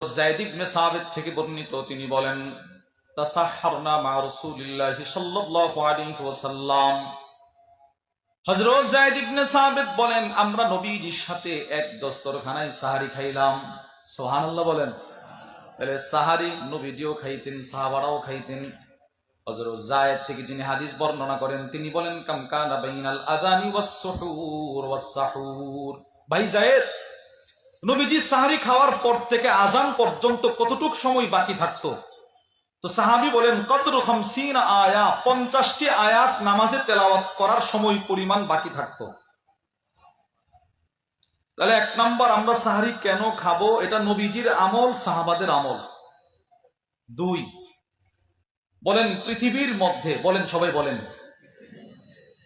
যায়েদ ইবনে সাবিত থেকে বর্ণিত, তিনি বলেন তাসাহহারনা মা রাসূলিল্লাহি সাল্লাল্লাহু আলাইহি ওয়াসাল্লাম। হযরত যায়েদ ইবনে সাবিত বলেন, আমরা নবীজির সাথে এক দস্তরখানায় সাহারি খাইলাম। সুবহানাল্লাহ বলেন। তাহলে সাহারি নবীজিও খাইতেন, সাহাবারাও খাইতেন। হযরত যায়েদ থেকে যিনি হাদিস বর্ণনা করেন, তিনি বলেন কাম কানা বাইনাল আযানি ওয়াস সুহুর ওয়াস সাহুর। ভাই যায়েদ, নবীজি সাহারি খাওয়ার পর থেকে আজান পর্যন্ত কতটুক সময় বাকি থাকতো? তো সাহাবী বলেন কদরু 50 আয়া, 50টি আয়াত নামাজে তেলাওয়াত করার সময় পরিমাণ বাকি থাকতো। তাহলে এক নাম্বার, আমরা সাহারি কেন খাবো? এটা নবীজির আমল, সাহাবাদের আমল। দুই, বলেন পৃথিবীর মধ্যে, বলেন সবাই বলেন,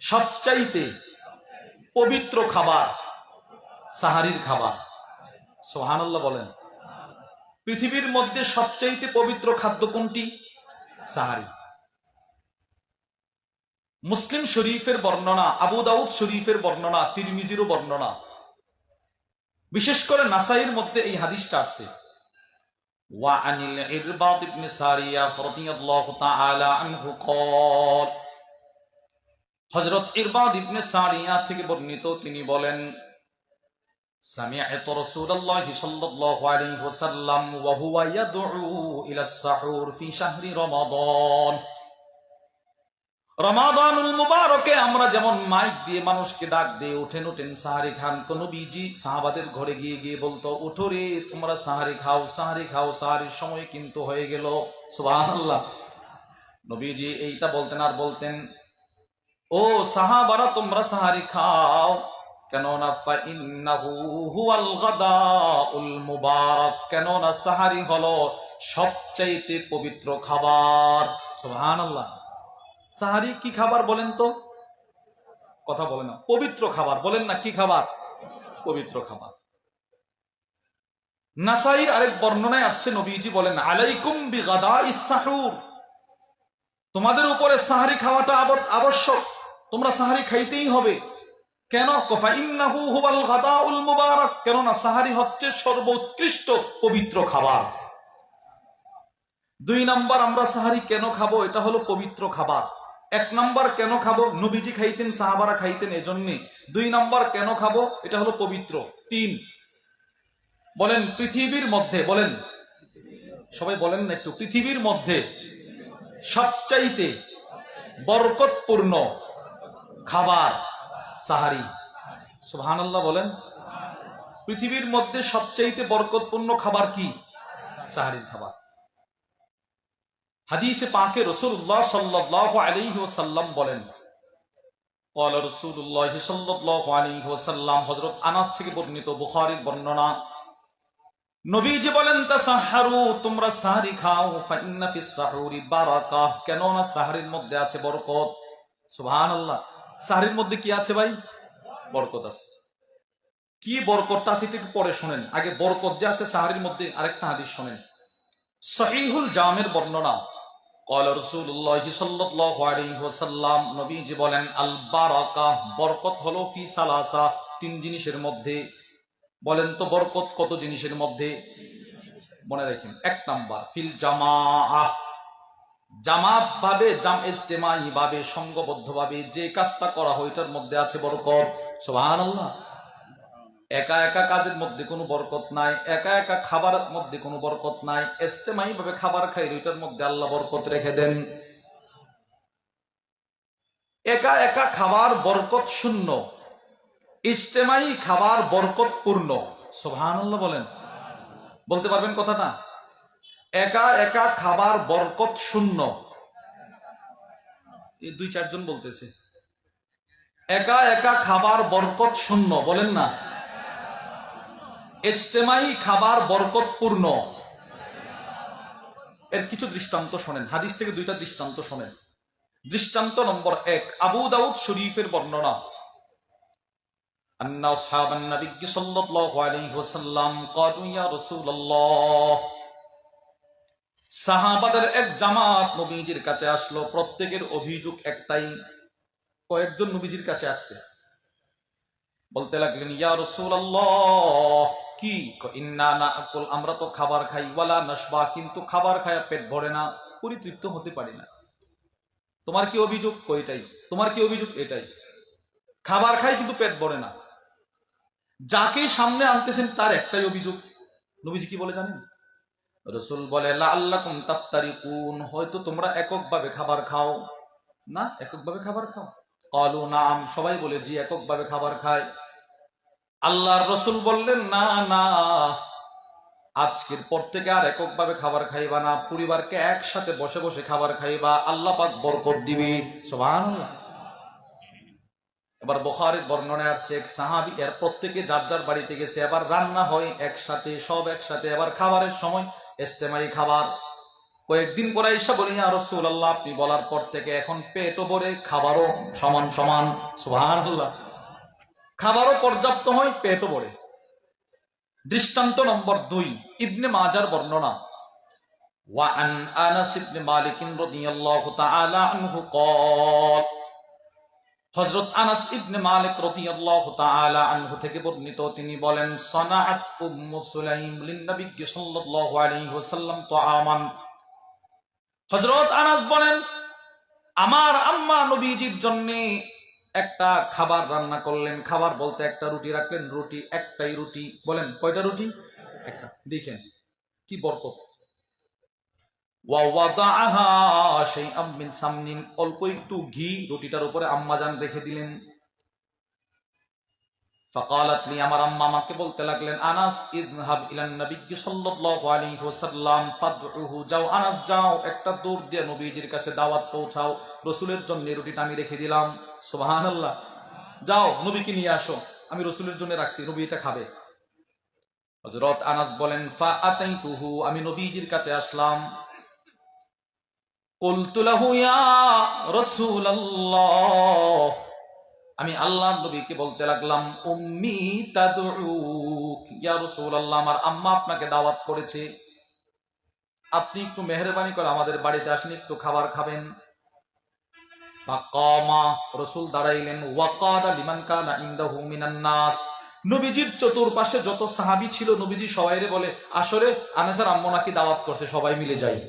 সবচাইতে পবিত্র খাবার সাহারির খাবার। সুবহানাল্লাহ বলেন। পৃথিবীর মধ্যে সবচাইতে পবিত্র খাদ্য কোনটি? সাহারি। মুসলিম শরীফের বর্ণনা, আবু দাউদ শরীফের বর্ণনা, তিরমিজিরও বর্ণনা, বিশেষ করে নাসাইর মধ্যে এই হাদিসটা আছে। ওয়া আনিল ইরবাদ ইবনে সারিয়া রাদিয়াল্লাহু তাআলা আনহু قال, হযরত ইরবাদ ইবনে সারিয়া থেকে বর্ণিত, তিনি বলেন সামি'তু রাসূলুল্লাহি সাল্লাল্লাহু আলাইহি ওয়াসাল্লাম ওয়া হুয়া ইয়াদউ ইলা সাহুর ফি শাহরি রমাদান। রমাদানুল মুবারকে আমরা যেমন মাইক দিয়ে মানুষকে ডাক দিয়ে ওঠেন ওঠেন সাহারি খান, কোন নবীজি সাহাবাদের ঘরে গিয়ে গিয়ে বলতো, ওঠো রে তোমরা সাহারি খাও, সাহারি খাও, সাহারির সময় কিন্তু হয়ে গেল। সুবহানাল্লাহ। নবীজি এইটা বলতেন আর বলতেন, ও সাহাবারা তোমরা সাহারি খাও, কেননা ফাইন্নাহু হুয়াল গাদাউল মুবারাক, কেননা সাহারি হলো সবচাইতে পবিত্র খাবার। সুবহানাল্লাহ। সাহারি কি খাবার বলেন তো? কথা বলেন না। পবিত্র খাবার বলেন না, কি খাবার? পবিত্র খাবার। নাসাইর আরেক বর্ণনায় আসছে, নবীজি বলেন আলাইকুম বিগাদাইস সাহুর, তোমাদের উপরে সাহারি খাওয়াটা আবশ্যক, তোমরা সাহারি খাইতেই হবে। কেন? ফাইন্নাহু হুয়াল গাদাউল মুবারাক, কেননা সাহারি হচ্ছে সর্বোৎকৃষ্ট পবিত্র খাবার। দুই নাম্বার, আমরা সাহারি কেন খাবো? এটা হলো পবিত্র খাবার। এক নাম্বার কেন খাবো? নবীজি খাইতেন, সাহাবারা খাইতেন, এজন্য। দুই নাম্বার কেন খাবো? এটা হলো পবিত্র। তিন, বলেন পৃথিবীর মধ্যে, বলেন সবাই বলেন না একটু, পৃথিবীর মধ্যে সবচাইতে বরকতপূর্ণ খাবার সাহারি। সুবহানাল্লাহ বলেন। পৃথিবীর মধ্যে সবচাইতে বরকতপূর্ণ খাবার কি? সাহারির খাবার। হাদিসে পাকে রাসূলুল্লাহ সাল্লাল্লাহু আলাইহি ওয়াসাল্লাম বলেন, قال رسول الله صلى الله عليه وسلم, হযরত আনাস থেকে বর্ণিত, বুখারীর বর্ণনা, নবীজি বলেন তাসাহহারু, তোমরা সাহরি খাও, ফাইন্না ফিস সাহুরি বারাকা, কেননা সাহরির মধ্যে আছে বরকত। সুবহানাল্লাহ। সাহরির মধ্যে কি আছে ভাই? বরকত আছে। কি বরকতটা আছে একটু পরে শুনেন, আগে বরকত যে আছে সাহরির মধ্যে আরেকটা হাদিস শুনেন। সহিহুল জামের বর্ণনা, قال رسول الله صلى الله عليه وسلم, নবীজি বলেন আল বারাকা, বরকত হলো ফি সালাসা, তিন জিনিসের মধ্যে। বলেন তো বরকত কত জিনিসের মধ্যে? মনে রাখেন, এক নাম্বার ফিল জামাআহ, জামাত ভাবে, ইজতিমাই ভাবে, সংঘবদ্ধ ভাবে যে কাজটা করা হয় এটার মধ্যে আছে বরকত। সুবহানাল্লাহ। একা একা কাজের মধ্যে কোনো বরকত নাই, একা একা খাবারের মধ্যে কোনো বরকত নাই। ইজতিমাই ভাবে খাবার খাই, ওইটার মধ্যে আল্লাহ বরকত রেখে দেন। একা একা খাবার বরকত শূন্য, ইজতিমাই খাবার বরকত পূর্ণ। সুবহানাল্লাহ বলেন। বলতে পারবেন কথাটা? একা একা খাবার বরকত শূন্য, এই দুই চারজন বলতেছে একা একা খাবার বরকত শূন্য, বলেন না। ইজতিমাই খাবার বরকত পূর্ণ। এর কিছু দৃষ্টান্ত শোনেন, হাদিস থেকে দুইটা দৃষ্টান্ত শোনেন। দৃষ্টান্ত নম্বর এক, আবু দাউদ শরীফের বর্ণনা, আন্না আসহাবান নবী সাল্লাল্লাহু আলাইহি ওয়াসাল্লাম ক্বালু ইয়া রাসূলুল্লাহ, সাহাবাদের এক জামাত নবীজির কাছে আসলো, প্রত্যেকের অভিযোগ একটাই। কয়েকজন নবীজির কাছে আসছে, বলতে লাগলেন ইয়া রাসূলুল্লাহ, কি? ইন্না নাকুল, আমরা তো খাবার খাই, ওয়ালা নাশবা, কিন্তু খাবার খায় পেট ভরে না, পরিতৃপ্ত হতে পারি না। তোমার কি অভিযোগ? এটাই। তোমার কি অভিযোগ? এটাই। খাবার খাই কিন্তু পেট ভরে না। যাকে সামনে আনতেছেন তার একটাই অভিযোগ। নবীজি কি বলে জানেন? রাসূল বলে লাআল্লাকুম তাফতারিকুন, হয়তো তোমরা এককভাবে খাবার খাও না। এককভাবে খাবার খাও? ক্বালু নাম, সবাই বলে জি, এককভাবে খাবার খায়। আল্লাহর রাসূল বললেন না না, আজকের পর থেকে আর এককভাবে খাবার খাইবা না, পরিবারকে একসাথে বসে বসে খাবার খাইবা, আল্লাহ পাক বরকত দিবে। সুবহানাল্লাহ। এবার বুখারীর বর্ণনায় আসছে, এক সাহাবী, এর প্রত্যেকে যার যার বাড়িতে গেছে, এবার রান্না হয় একসাথে, সব একসাথে। এবার খাবারের সময় ইজতেমাই খাবার। কয়েকদিন পরে আয়েশা বলি, ইয়া রাসূলুল্লাহ, আপনি বলার পর থেকে এখন পেটও ভরে, খাবারও সমান সমান। সুবহানাল্লাহ। খাবারও পর্যাপ্ত হয়, পেটও ভরে। দৃষ্টান্ত নম্বর 2, ইবনে মাজার বর্ণনা। ওয়া আন আনাস ইবনে মালিক রাদিয়াল্লাহু তাআলা আনহু ক্বাল, হযরত আনাস ইবনে মালিক রাদিয়াল্লাহু তাআলা আনহু থেকে বর্ণিত, তিনি বলেন, সানাআত উম্মু সুলাইম লিন-নবী সাল্লাল্লাহু আলাইহি ওয়াসাল্লাম তাআমান। হযরত আনাস বলেন, আমার আম্মা নবীজির জন্য একটা খাবার রান্না করলেন। খাবার বলতে একটা রুটি রাখলেন, রুটি, একটাই রুটি। বলেন কয়টা রুটি? একটা। দেখেন কি বরকত। ওয়া ওয়াদাআহা শাইআম মিন সামনিন, অল্প একটু ঘি রুটিটার উপরে আম্মাজান রেখে দিলেন। ফাকালাত লি, আমার আম্মা আমাকে বলতে লাগলেন, আনাস ইযহাব ইলান নবী সাল্লাল্লাহু আলাইহি ওয়াসাল্লাম ফাদউহু, যাও আনাস যাও, একটা দৌড় দিয়ে নবীজির কাছে দাওয়াত পৌঁছাও, রাসূলের জন্য রুটিটা আমি রেখে দিলাম। সুবহানাল্লাহ। যাও নবীকে নিয়ে আসো, আমি রাসূলের জন্য রাখছি, নবী এটা খাবে। হযরত আনাস বলেন, ফা আতাইতুহু, আমি নবীজির কাছে আসলাম। কুলতু লাহু ইয়া রাসূলুল্লাহ, আমি আল্লাহর নবীকে বলতে লাগলাম, উম্মি তাদউক, ইয়া রাসূলুল্লাহ, আমার আম্মা আপনাকে দাওয়াত করেছে, আপনি একটু মেহেরবানি করে আমাদের বাড়িতে আসেন, একটু খাবার খাবেন। ফাকামা, রাসূল দাঁড়াইলেন। ওয়াকাদা লিমান কানা ইনদাহু মিনান নাস, নবীজির চতুর্পাশে যত সাহাবী ছিল, নবীজি সবাইরে বলে, আসলে আনাসের আম্মা নাকি দাওয়াত করছে, সবাই মিলে যাই।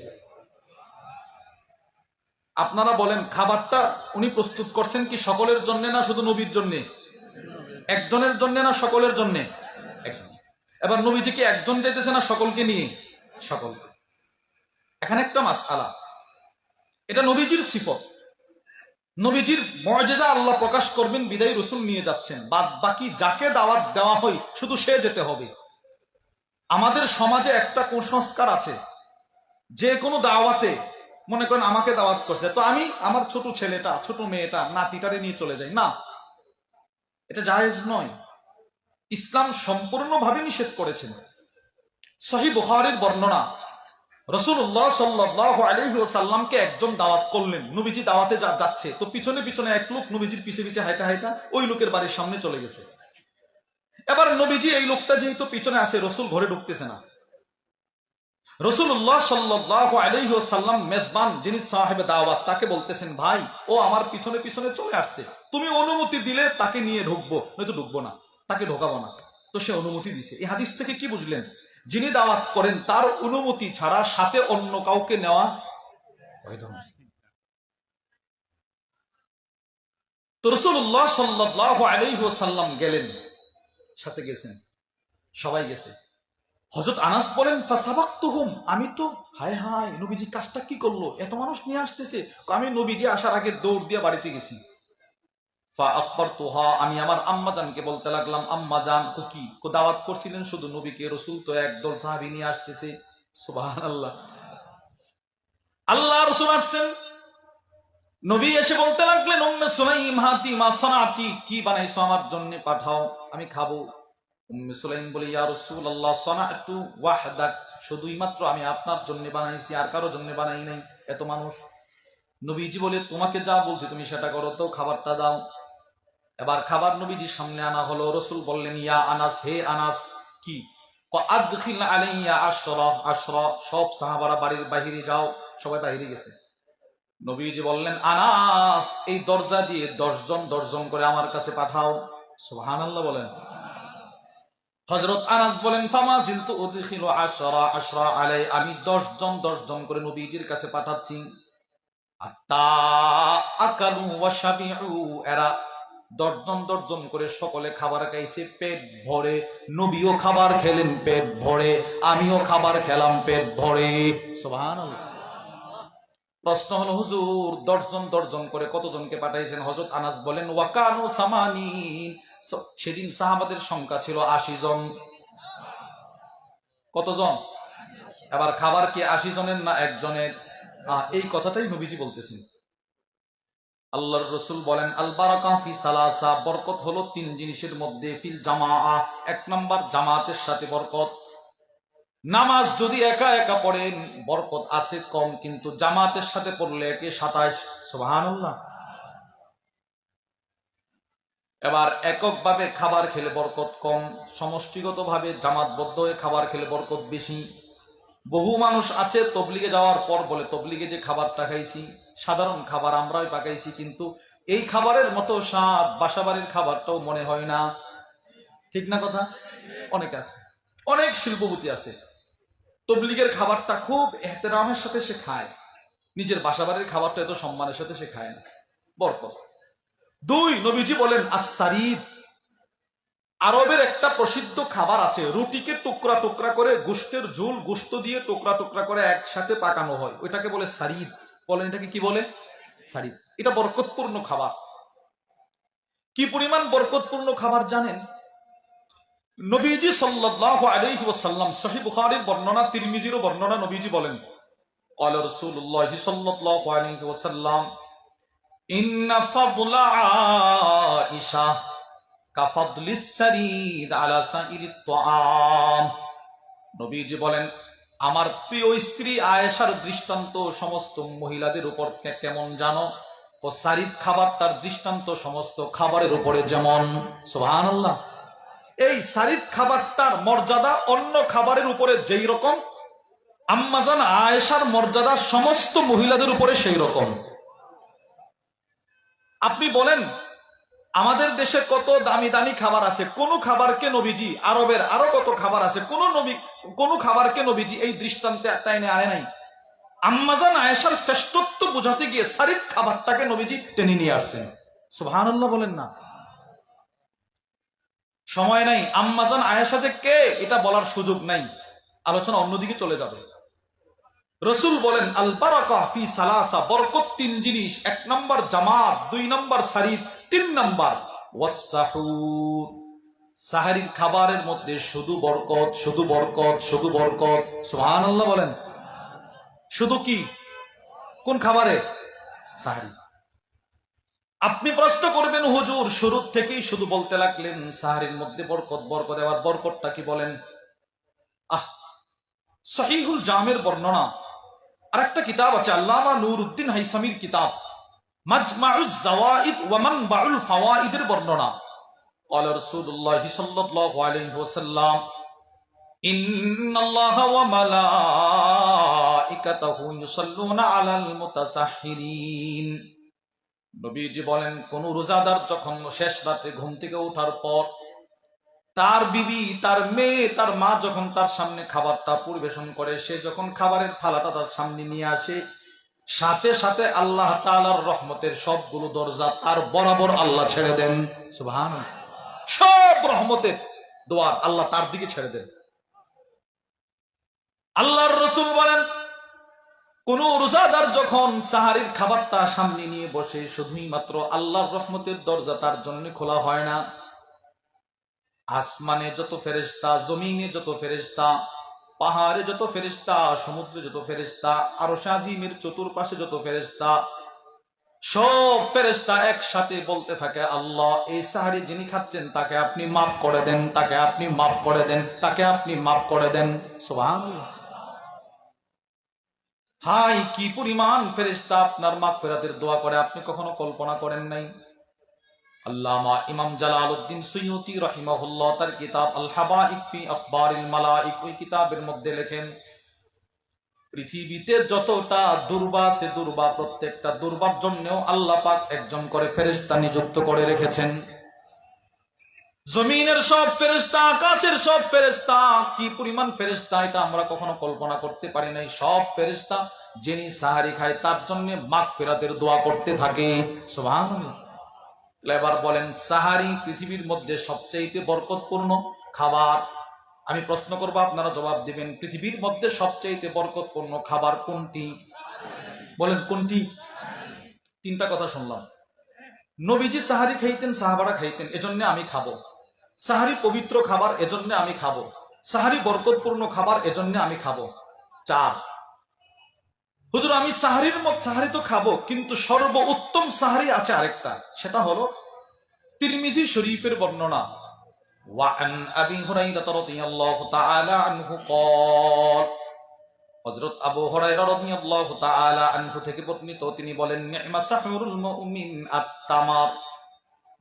আপনারা বলেন, খাবারটা উনি প্রস্তুত করছেন কি সকলের জন্য না শুধু নবীর জন্য? একজনের জন্য না সকলের জন্য? একজন। এবার নবীজি কি একজন যেতেছে না সকলকে নিয়ে? সকল। এখানে একটা মাসআলা, এটা নবীজির সিফত, নবীজির মুজিজা আল্লাহ প্রকাশ করবেন বিদায় রাসূল নিয়ে যাচ্ছেন, বাদ বাকি যাকে দাওয়াত দেওয়া হয় শুধু সে যেতে হবে। আমাদের সমাজে একটা কুসংস্কার আছে, যে কোনো দাওয়াতে মনে করেন আমাকে দাওয়াত করছে, তো আমি আমার ছোট ছেলেটা, ছোট মেয়েটা, নাতিটারে নিয়ে চলে যাই। না, এটা জায়েজ নয়। ইসলাম সম্পূর্ণভাবে নিষেধ করেছেন। সহিহ বুখারীর বর্ণনা, রাসূলুল্লাহ সাল্লাল্লাহু আলাইহি ওয়াসাল্লামকে একজন দাওয়াত করলেন, নবীজি দাওয়াতে যাচ্ছে, তো পিছনে পিছনে এক লোক নবীজির পিছে পিছে হাঁটা হাঁটা ওই লোকের বাড়ির সামনে চলে গেছে। এবার নবীজি, এই লোকটা যেহেতু পিছনে আছে, রাসূল ঘরে ঢুকতেছে না। রাসূলুল্লাহ সাল্লাল্লাহু আলাইহি ওয়াসাল্লাম মেজবান, যিনি সাহেব দাওয়াত, তাকে বলতেছেন, ভাই ও আমার পিছনে পিছনে চলে আসছে, তুমি অনুমতি দিলে তাকে নিয়ে ঢুকবো, নয়তো ঢুকবো না, তাকে ঢোকাবো না। তো সে অনুমতি দিছে। এই হাদিস থেকে কি বুঝলেন? যিনি দাওয়াত করেন তার অনুমতি ছাড়া সাথে অন্য কাউকে নেওয়া বৈধ নয়। তো রাসূলুল্লাহ সাল্লাল্লাহু আলাইহি ওয়াসাল্লাম গেলেন, সাথে গেছেন, সবাই গেছে। হযরত আনাস বলেন, ফাসাবাকতুহুম, আমি তো হায় হায়, নবীজি কাজটা কি করলো, এত মানুষ নিয়ে আসতেছে। আমি নবীজি আসার আগে দৌড় দিয়ে বাড়িতে গেছি। ফা আখবারতুহা, আমি আমার আম্মাজানকে বলতে লাগলাম, আম্মাজান কি দাওয়াত করছিলেন শুধু নবীকে, রাসূল তো একদল সাহাবী নিয়ে আসতেছে। সুবহানাল্লাহ। আল্লাহ রাসূল আসছেন, নবী এসে বলতে লাগলেন, উম্মে সুলাইম হাতি মা সানাতি, কি বানাইছো আমার জন্য, পাঠাও, আমি খাবো। উম্মে সুলাইম বলে, ইয়া রাসূলুল্লাহ সানাতু ওয়াহদাক, শুধুই মাত্র আমি আপনার জন্য বানাইছি, আর কারো জন্য বানাই নাই, এত মানুষ। নবীজি বলে, তোমাকে যা বলছি তুমি সেটা করো, তো খাবারটা দাও। এবার খাবার নবীজির সামনে আনা হলো। রাসূল বললেন, ইয়া আনাস, হে আনাস, কি? আদখিল আলাইয়া আশরা আশরা, সব সাহাবারা বাড়ির বাইরে যাও, সবাই বাইরে গেছে। নবীজি বললেন, আনাস, এই দরজা দিয়ে 10 জন 10 জন করে আমার কাছে পাঠাও। সুবহানাল্লাহ বলেন। হযরত আনাস বলেন ফামা জিলতু উদখিলু আশরা আশরা আলাই, আমি 10 জন করে নবীজির কাছে পাঠাচ্ছি। আত্তা আকালু ওয়া শাবিউ, এরা 10 জন করে সকলে খাবার খাইছে পেট ভরে। নবীও খাবার খেলেন পেট ভরে, আমিও খাবার খেলাম পেট ভরে। সুবহানাল্লাহ। প্রশ্ন হলো হুজুর 10 জন করে কতজনকে পাঠাইছেন? হযরত আনাস বলেন ওয়াকানু সামানিন, সেদিন সাহাবাদের সংখ্যা ছিল 80 জন। কতজন? এবার খাবার কি 80 জনের না একজনের? এই কথাটাই নবীজি বলতেছেন। আল্লাহর রাসূল বলেন আল বারাকা ফি সালাসা, বরকত হলো 3 জিনিসের মধ্যে। ফিল জামাআ, 1 নাম্বার জামাতের সাথে বরকত। নামাজ যদি একা একা পড়েন বরকত আছে কম, কিন্তু জামাতের সাথে পড়লে একে 27। সুবহানাল্লাহ। এবার এককভাবে খাবার খেলে বরকত কম, সমষ্টিগতভাবে জামাতবদ্ধ হয়ে খাবার খেলে বরকত বেশি। বহু মানুষ আছে তবলিগে যাওয়ার পর বলে তবলিগে যে খাবারটা খাইছি সাধারণ খাবার আমরাই পাকাইছি, কিন্তু এই খাবারের মতো স্বাদ বাসাবাড়ির খাবারটাও মনে হয় না। ঠিক না কথা? অনেক আছে, অনেক শিল্পপতি আছে তবলিগের খাবারটা খুব এহতেরামের সাথে সে খায়, নিজের বাসাবাড়ির খাবারটা এত সম্মানের সাথে সে খায় না। বরকত। 2, নবীজি বলেন আসসারিদ, আরবের একটা প্রসিদ্ধ খাবার আছে, রুটিকে টুকরা টুকরা করে গোশতের ঝোল গোশত দিয়ে টুকরা টুকরা করে একসাথে পাকানো হয়, ওইটাকে বলে সারিদ। বলেন এটাকে কি বলে? সারিদ। এটা বরকতপূর্ণ খাবার। কি পরিমাণ বরকতপূর্ণ খাবার জানেন? নবীজি সাল্লাল্লাহু আলাইহি ওয়াসাল্লাম, সহিহ বুখারীর বর্ণনা, তিরমিজিরও বর্ণনা, নবীজি বলেন ক্বালা রাসূলুল্লাহ সাল্লাল্লাহু আলাইহি ওয়াসাল্লাম ইন্না ফাদলা আয়েশা কাফাদলিস সারিদ আলা সাইরিত তাআম। নবীজি বলেন আমার প্রিয় স্ত্রী আয়েশার দৃষ্টান্ত সমস্ত মহিলাদের উপর কেমন জানো? ও সারিদ খাবারটার দৃষ্টান্ত সমস্ত খাবারের উপরে যেমন। সুবহানাল্লাহ। এই সারিদ খাবারটার মর্যাদা অন্য খাবারের উপরে যেই রকম, আম্মাজান আয়েশার মর্যাদা সমস্ত মহিলাদের উপরে সেই রকম। আপনি বলেন আমাদের দেশে কত দামি দামি খাবার আছে, কোন খাবারকে নবীজি, আরবের আরো কত খাবার আছে, কোন খাবারকে নবীজি এই দৃষ্টান্তে একটা এনে আনে নাই। আম্মাজান আয়েশার শ্রেষ্ঠত্ব বোঝাতে গিয়ে সারিদ খাবারটাকে নবীজি টেনে নিয়ে আসছেন। সুবহানাল্লাহ বলেন না? সময় নাই, আম্মাজান আয়েশা যে কে এটা বলার সুযোগ নাই, আলোচনা অন্যদিকে চলে যাবে। রাসূল বলেন আল বারাকা ফি সালাসা, বরকত 3 জিনিস। 1 নাম্বার জামাত, 2 নাম্বার সারিদ, 3 নাম্বার ওয়াসসাহুর, সাহারীর খাবারের মধ্যে শুধু বরকত, শুধু বরকত, শুধু বরকত। সুবহানাল্লাহ বলেন। শুধু কি? কোন খাবারে? সাহারী। আপনি প্রশ্ন করবেন হুজুর শুরু থেকেই শুধু বলতে লাগলেন সাহারীর মধ্যে বরকত বরকত, এবার বরকতটা কি বলেন? সহিহুল জামের বর্ণনা, আরেকটা কিতাব আছে আল্লামা নুরউদ্দিন হাইসামির কিতাব মাজমাউজ জাওয়াইদ ওয়া মানবাউল ফাওয়াইদের বর্ণনা। ক্বালা রাসূলুল্লাহ সাল্লাল্লাহু আলাইহি ওয়াসাল্লাম ইন্নাল্লাহা ওয়া মালাইকাতাহু ইউসাল্লুনা আলাল মুতাসাহহিরিন। নবীজি বলেন কোন রোজাদার যখন শেষ রাতে ঘুম থেকে ওঠার পর তার বিবি, তার মেয়ে, তার মা যখন তার সামনে খাবারটা পরিবেশন করে, সে যখন খাবারের থালাটা তার সামনে নিয়ে আসে, সাথে সাথে আল্লাহ তাআলার রহমতের সবগুলো দরজা তার বরাবর আল্লাহ ছেড়ে দেন। সুবহানাল্লাহ। সব রহমতের দোয়ার আল্লাহ তার দিকে ছেড়ে দেন। আল্লাহর রাসূল বলেন কোন রোজাদার যখন সাহারীর খাবারটা সামনে নিয়ে বসে, শুধুই মাত্র আল্লাহর রহমতের দরজা তার জন্য খোলা হয় না, আসমানে যত ফেরেশতা, জমিনে যত ফেরেশতা, পাহাড়ে যত ফেরেশতা, সমুদ্রে যত ফেরেশতা, আরশ আজিমের চতুর্পাশে যত ফেরেশতা, সব ফেরেশতা একসাথে বলতে থাকে আল্লাহ এই সাহারী যিনি খাচ্ছেন তাকে আপনি মাফ করে দেন, তাকে আপনি মাফ করে দেন, তাকে আপনি মাফ করে দেন। সুবহানাল্লাহ। হাই কি পরিমাণ ফেরেশতা আপনার মাগফিরাতের দোয়া করে আপনি কখনো কল্পনা করেন নাই। আল্লামা ইমাম জালালউদ্দিন সুয়ুতি রাহিমাহুল্লাহ তার কিতাব আল হাবাইক ফি আখবারিল মালাইক, ওই কিতাবের মধ্যে লেখেন পৃথিবীতে যতটা দুর্বা আছে দুর্বা, প্রত্যেকটা দুর্বার জন্যও আল্লাহ পাক একজন করে ফেরেশতা নিযুক্ত করে রেখেছেন। জমিনের সব ফেরেশতা, আকাশের সব ফেরেশতা, কি পরিমাণ ফেরেশতা এটা আমরা কখনো কল্পনা করতে পারি নাই। সব ফেরেশতা যিনি সাহারি খায় তার জন্য মাগফিরাতের দোয়া করতে থাকে। সুবহানাল্লাহ। এবার বলেন, সাহারি পৃথিবীর মধ্যে সবচেয়ে বরকতপূর্ণ খাবার। আমি প্রশ্ন করব, আপনারা জবাব দিবেন। পৃথিবীর মধ্যে সবচেয়ে বরকতপূর্ণ খাবার কোনটি? বলেন কোনটি? তিনটা কথা শুনলাম। নবীজি সাহারি খাইতেন, সাহাবারা খাইতেন, এজন্য আমি খাবো। সাহারি পবিত্র খাবার, এজন্য আমি খাবো। সাহারি বরকতপূর্ণ খাবার, এজন্য আমি খাবো। চার, হুজুর আমি সাহারি তো খাবো, কিন্তু সর্বোত্তম সাহারি আছে আরেকটা, সেটা হলো তিরমিজি শরীফের বর্ণনা। ওয়ান আবি হুরায়রা রাদিয়াল্লাহু তাআলা আনহু قال, হযরত আবু হুরায়রা রাদিয়াল্লাহু তাআলা আনহু থেকে বর্ণিত, তিনি বলেন, নি'মা সাহুরুল মুমিন আত-তামার।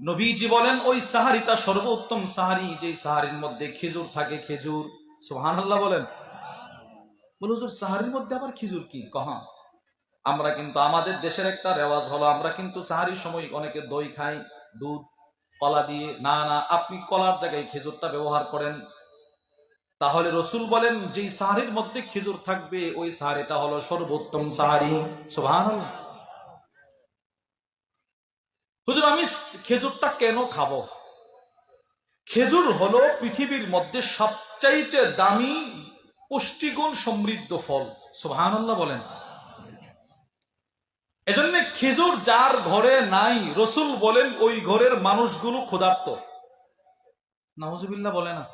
নবীজি বলেন, ওই সাহারিটা সর্বোত্তম সাহারি, যে সাহারির মধ্যে খেজুর থাকে। খেজুর। সুবহানাল্লাহ বলেন। বলে হুজুর সাহারির মধ্যে আবার খেজুর কি? কহা, আমরা কিন্তু আমাদের দেশের একটা রেওয়াজ হলো, আমরা কিন্তু সাহারির সময় অনেকে দই খাই, দুধ কলা দিয়ে। না না, আপনি কলার জায়গায় খেজুরটা ব্যবহার করেন। তাহলে রসুল বলেন, যেই সাহারির মধ্যে খেজুর থাকবে ওই সাহারিটা হলো সর্বোত্তম সাহারি। সুবহানাল্লাহ। হুজুর আমি খেজুরটা কেন খাবো? খেজুর হলো পৃথিবীর মধ্যে সবচাইতে দামি পুষ্টিগুণ সমৃদ্ধ ফল। সুবহানাল্লাহ বলেন। এজন্য খেজুর যার ঘরে নাই, রসুল বলেন ওই ঘরের মানুষগুলো ক্ষুধার্ত। নাউজুবিল্লাহ বলে না।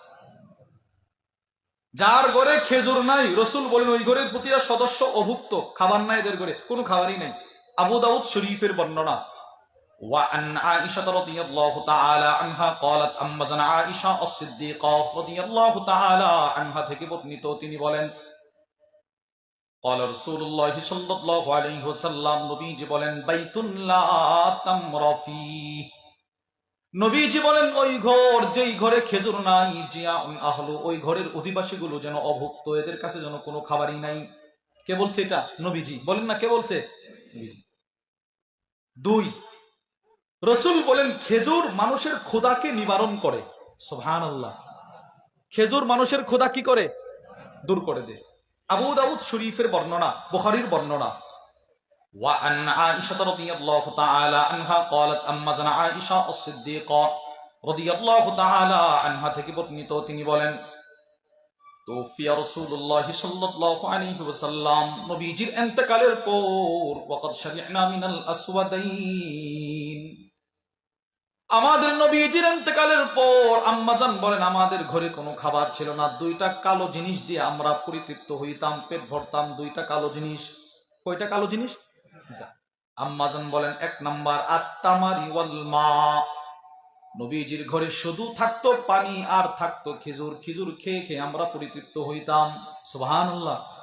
যার ঘরে খেজুর নাই, রসুল বলেন ওই ঘরের প্রতিটা সদস্য অভুক্ত, খাবার নাই এদের ঘরে, কোনো খাবারই নাই। আবু দাউদ শরীফের বর্ণনা। وعن عائشة رضي الله تعالى عنها قالت, আম্মা জানা আয়েশা as-সিদ্দিকা রাদিয়াল্লাহু তাআলা আনহা থেকে বর্ণিত, তিনি বলেন, قال رسول الله صلى الله عليه وسلم, নবীজি বলেন, বাইতুন লা তামরা ফীহ। নবীজি বলেন, ওই ঘর যেই ঘরে খেজুর নাই, জিয়াউন আহলু, ওই ঘরের অধিবাসীগুলো যেন অভুক্ত, এদের কাছে যেন কোনো খাবারই নাই। কে বলছে এটা? নবীজি। বলেন না কে বলছে? নবীজি। দুই, রসুল বলেন খেজুর মানুষের ক্ষুধাকে নিবারণ করে। সুবহানাল্লাহ। খেজুর মানুষের ক্ষুধা কি করে? দূর করে দেয়। আবু দাউদ শরীফের বর্ণনা, বুখারীর বর্ণনা। وعن عائشة رضي الله تعالى عنها قالت, আম্মা জানা আয়েশা as-সিদ্দিকা রাদিয়াল্লাহু তাআলা আনহা থেকে বর্ণিত, তিনি বলেন, তুফিয়া রাসূলুল্লাহ সাল্লাল্লাহু আলাইহি ওয়াসাল্লাম, নবীজির ইন্তেকালের পর, ওয়াকাদ শাবি'না মিনাল আসওয়াদাইন, আমাদের নবীজির ইন্তেকালের পর আম্মাজান বলেন, আমাদের ঘরে কোনো খাবার ছিল না, দুইটা কালো জিনিস দিয়ে আমরা পরিতৃপ্ত হইতাম, পেট ভরতাম। দুইটা কালো জিনিস। কয়টা কালো জিনিস? আম্মাজান বলেন, এক নাম্বার আত-তামারি ওয়াল মা। নবীজির ঘরে শুধু থাকতো পানি আর থাকতো খেজুর। খেজুর খেয়ে খেয়ে আমরা পরিতৃপ্ত হইতাম। সুবহানাল্লাহ।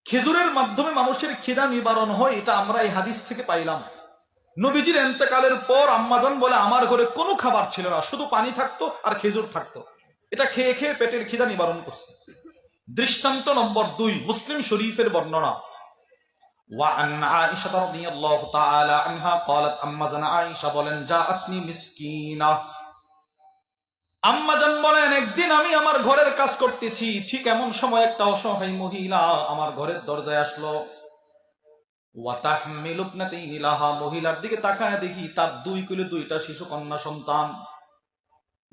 খেজুরের মাধ্যমে মানুষের খিদা নিবারণ হয়, এটা আমরা এই হাদিস থেকে পাইলাম। নবীজির ইন্তেকালের পর আম্মাজান বলে, আমার ঘরে কোনো খাবার ছিল না, শুধু পানি থাকতো আর খেজুর থাকতো, এটা খেয়ে খেয়ে পেটের খিদা নিবারণ করছে। দৃষ্টান্ত নম্বর দুই, মুসলিম শরীফের বর্ণনা। وعن عائشة رضي الله تعالى عنها قالت, আম্মা জানা আয়েশা বলেন, জাআতনি মিসকিনা। আম্মাজান বলেন, একদিন আমি আমার ঘরের কাজ করতেছি, ঠিক এমন সময় একটা অসহায় মহিলা আমার ঘরের দরজায় আসলো। ওয়া তাহমিলু ইবনাতাইনি লাহা, মহিলার দিকে তাকায় দেখি তার দুই কোলে দুইটা শিশু কন্যা সন্তান।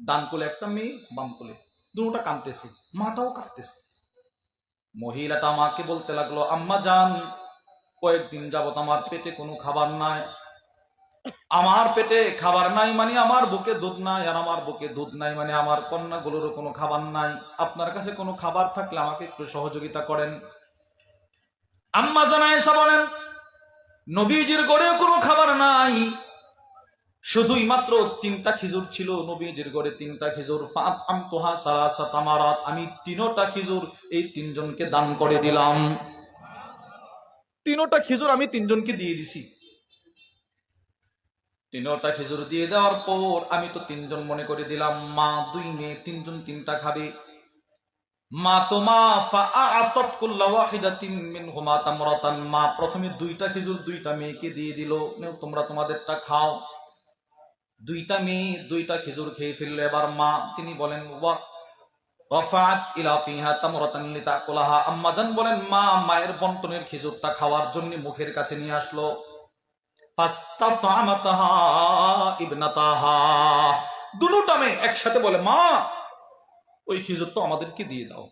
ডান কোলে একটা মেয়ে, বাম কোলে, দুটোটা কাঁদতেছে, মাটাও কাঁদতেছে। মহিলাটা আমাকে বলতে লাগলো, আম্মা জান, কয়েকদিন যাবত আমার পেটে কোনো খাবার নাই। আমার পেটে খাবার নাই মানে আমার বুকে দুধ নাই, আর আমার বুকে দুধ নাই মানে আমার কন্যাগুলোরও কোনো খাবার নাই। আপনার কাছে কোনো খাবার থাকলে আমাকে একটু সহযোগিতা করেন। আম্মা জান আয়েশা বলেন, নবীজির ঘরে কোনো খাবার নাই, শুধুই মাত্র তিনটা খেজুর ছিল। নবীজির ঘরে তিনটা খেজুর। ফাআতআমতুহা সালাসা তামারাত, আমি তিনটা খেজুর এই তিনজনকে দান করে দিলাম। তিনটা খেজুর আমি তিনজনকে দিয়ে দিছি। তিনটা খেজুর দিয়ে দেওয়ার পর আমি তো তিনজন মনে করে দিলাম, মা দুই মেয়ে, তিনজন তিনটা খাবে। মা তো মা, ফাআতাত কুল্লা ওয়াহিদাতিন মিনহুমা তামরাতান, মা প্রথমে দুইটা খেজুর দুইটা মেয়েকে দিয়ে দিল, নেও তোমরা তোমাদেরটা খাও। দুইটা মেয়ে দুইটা খেজুর খেয়ে ফেললো। এবার মা তিনি বলেন রাফাত ইলা ফিহা তামরাতান লিতাকুলাহা, আম্মাজান বলেন মা মায়ের বন্টনের খেজুরটা খাওয়ার জন্য মুখের কাছে নিয়ে আসলো। ফাস্তাতামাতাহা ইবনাতাহা, দুটোটা মেয়ে একসাথে বলে মা ওই খেজুর তো আমাদেরকে দিয়ে দাও।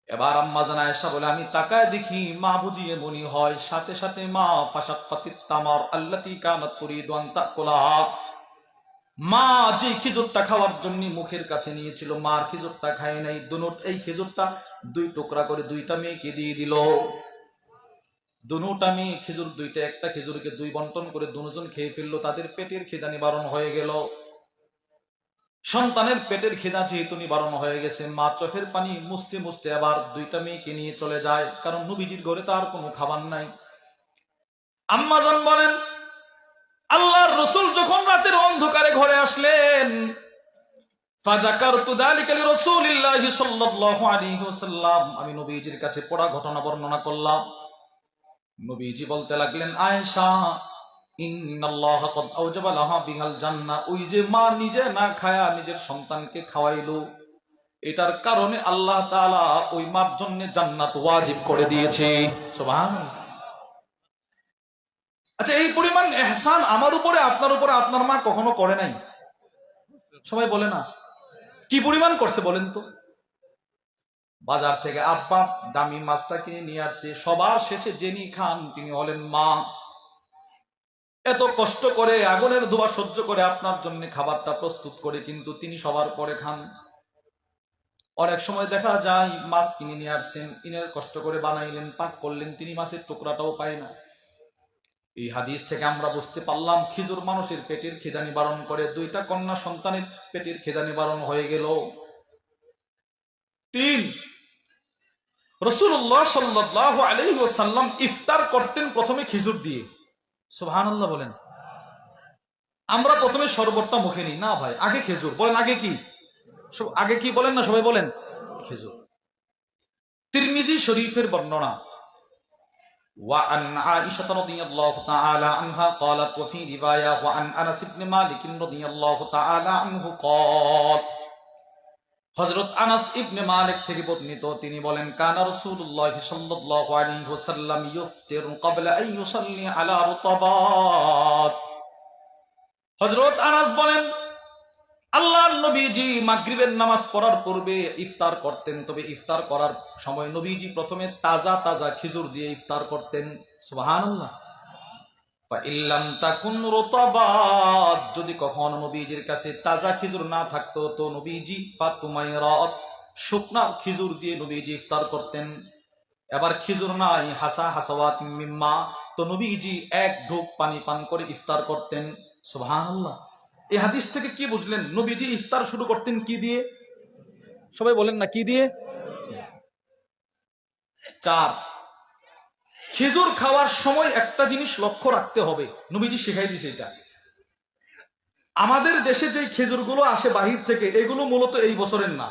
এবার আম্মাজান আয়েশা বলে আমি তাকায় দেখি মা বুঝিয়ে মনি হয়। সাথে সাথে মা ফাশাক্কাতিত তামার আল্লাতী কানাত তুরিদু আন তাকুলাহা, মা যে খেজুরটা খাওয়ার জন্য মুখের কাছে নিয়েছিল মার খেজুরটা খায় নাই, দুনুট এই খেজুরটা দুই টুকরা করে দুইটা মেয়েকে দিয়ে দিল। দুটা মেয়ে খেজুর দুইটা, একটা খেজুরকে দুই বন্টন করে দুজন খেয়ে ফেললো। তাদের পেটের খিদা নিবারণ হয়ে গেল। সন্তানের পেটের খিদা যেহেতু নিবারণ হয়ে গেছে, মা চোখের পানি মুছতে মুছতে আবার দুইটা মেয়েকে নিয়ে চলে যায়, কারণ নবীজির ঘরে তার কোনো খাবার নাই। আম্মাজান বলেন আল্লাহর রাসূল যখন রাতের অন্ধকারে ঘরে আসলেন, ফাযাকারতু যালিকা লিরাসূলিল্লাহি সাল্লাল্লাহু আলাইহি ওয়াসাল্লাম, আমি নবীজির কাছে পড়া ঘটনা বর্ণনা করলাম। নবীজি বলতে লাগলেন আয়েশা ইন্নাল্লাহা ক্বাদ আওজাবা লাহা বিহাল জান্নাহ, ওই যে মা নিজে না খায়া নিজের সন্তানকে খাওয়াইলো, এটার কারণে আল্লাহ তাআলা ওই মার জন্য জান্নাত ওয়াজিব করে দিয়েছে। সুবহানাল্লাহ। আচ্ছা, এই পরিমাণ ইহসান আমার উপরে আপনার উপরে আপনার মা কখনো করে নাই? সবাই বলে না, কি পরিমাণ করছে বলেন তো? বাজার থেকে আব্বা দামি মাছটা কিনে নিয়ে আসছে, সবার শেষে যিনি খান তিনি হলেন মা। এত কষ্ট করে আগুনের ধোঁয়া সহ্য করে আপনার জন্য খাবারটা প্রস্তুত করে, কিন্তু তিনি সবার পরে খান। অনেক সময় দেখা যায় মাছ কিনে নিয়ে আসছেন, ইনের কষ্ট করে বানাইলেন, পাক করলেন, তিনি মাছের টুকরাটাও পায় না। এই হাদিস থেকে আমরা বুঝতে পারলাম খেজুর মানুষের পেটের খিদা নিবারণ করে। দুইটা কন্যা সন্তানের পেটের খিদা নিবারণ হয়ে গেল। 3, রাসূলুল্লাহ সাল্লাল্লাহু আলাইহি ওয়াসাল্লাম ইফতার করতেন প্রথমে খেজুর দিয়ে। সুবহানাল্লাহ বলেন। আমরা প্রথমে শরবতটা মুখে নিই না ভাই, আগে খেজুর। বলেন আগে কি? আগে কি বলেন না সবাই বলেন? খেজুর। তিরমিজি শরীফের বর্ণনা, وعن عائشة رضي الله تعالى عنها قالت وفي رواية وعن أنس بن مالك رضي الله تعالى عنه قال, হযরত আনাস ইবনে মালিক থেকে বর্ণিত, তিনি বলেন কানা রাসূলুল্লাহ সাল্লাল্লাহু আলাইহি ওয়াসাল্লাম ইফতিরু ক্বাবলা আন ইউসাল্লি আলা রুতাবাত। হযরত আনাস বলেন আল্লাহর নবীজি মাগরিবের নামাজ পড়ার পূর্বে ইফতার করতেন, তবে ইফতার করার সময় নবীজি প্রথমে তাজা তাজা খেজুর দিয়ে ইফতার করতেন। সুবহানাল্লাহ। ফা ইল্লাম তাকুন রুতাবাত, যদি কখনো নবীজির কাছে তাজা খেজুর না থাকতো তো নবীজি ফাতুমাইরাত, শুকনা খেজুর দিয়ে নবীজি ইফতার করতেন। এবার খেজুর নাই, হাসা হাসাওয়াত মিম্মা, তো নবীজি এক ঢোক পানি পান করে ইফতার করতেন। সুবহানাল্লাহ। এই হাদিস থেকে কি বুঝলেন? নবীজি ইফতার শুরু করতেন কি দিয়ে? সবাই বলেন না কি দিয়ে? 4, খেজুর খাওয়ার সময় একটা জিনিস লক্ষ্য রাখতে হবে, নবীজি শিখাই দিয়েছে এটা। আমাদের দেশে যে খেজুরগুলো আসে বাহির থেকে, এগুলো মূলত এই বছরের না।